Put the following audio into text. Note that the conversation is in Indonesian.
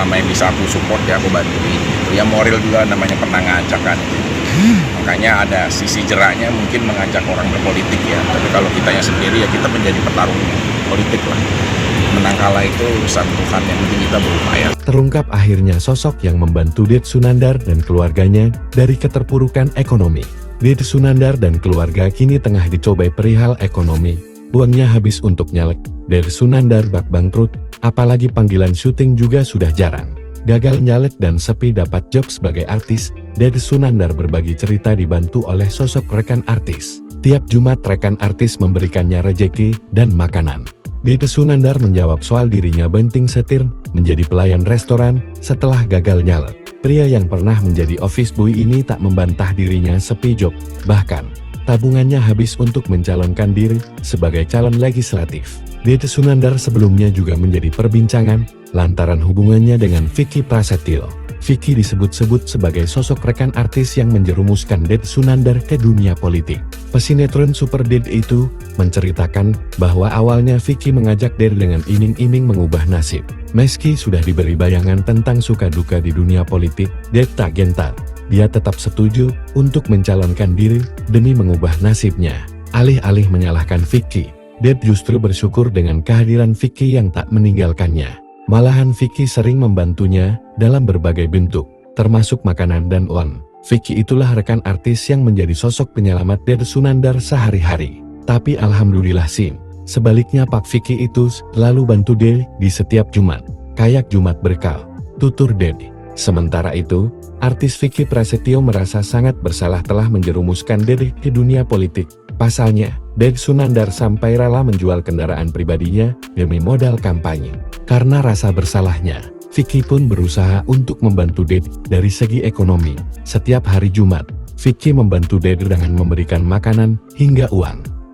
selama yang bisa aku support ya aku bantuin gitu. Ya moral juga namanya pernah ngajak kan. Makanya ada sisi jeraknya mungkin mengajak orang berpolitik ya. Tapi kalau kitanya sendiri ya kita menjadi petarung politik lah. Menang kalah itu urusan Tuhan, yang penting kita berupaya. Terungkap akhirnya sosok yang membantu Det Sunandar dan keluarganya dari keterpurukan ekonomi. Det Sunandar dan keluarga kini tengah dicobai perihal ekonomi. Uangnya habis untuk nyalek. Det Sunandar bak bangkrut, apalagi panggilan syuting juga sudah jarang. Gagal nyalek dan sepi dapat job sebagai artis, Det Sunandar berbagi cerita dibantu oleh sosok rekan artis. Tiap Jumat rekan artis memberikannya rejeki dan makanan. Det Sunandar menjawab soal dirinya banting setir menjadi pelayan restoran setelah gagal nyalek. Pria yang pernah menjadi office boy ini tak membantah dirinya sepi job, bahkan tabungannya habis untuk mencalonkan diri sebagai calon legislatif. Det Sunandar sebelumnya juga menjadi perbincangan lantaran hubungannya dengan Vicky Prasetyo. Vicky disebut-sebut sebagai sosok rekan artis yang menjerumuskan Det Sunandar ke dunia politik. Pesinetron Super Det itu menceritakan bahwa awalnya Vicky mengajak Det dengan iming-iming mengubah nasib. Meski sudah diberi bayangan tentang suka duka di dunia politik, Det tak gentar. Dia tetap setuju untuk mencalonkan diri demi mengubah nasibnya. Alih-alih menyalahkan Vicky, Det justru bersyukur dengan kehadiran Vicky yang tak meninggalkannya. Malahan Vicky sering membantunya dalam berbagai bentuk, termasuk makanan dan uang. Vicky itulah rekan artis yang menjadi sosok penyelamat Det Sunandar sehari-hari. Tapi alhamdulillah sih, sebaliknya Pak Vicky itu selalu bantu Det di setiap Jumat. Kayak Jumat berkah, tutur Det. Sementara itu, artis Vicky Prasetyo merasa sangat bersalah telah menjerumuskan Det ke dunia politik. Pasalnya, Det Sunandar sampai rela menjual kendaraan pribadinya demi modal kampanye. Karena rasa bersalahnya, Vicky pun berusaha untuk membantu Det dari segi ekonomi. Setiap hari Jumat, Vicky membantu Det dengan memberikan makanan hingga uang.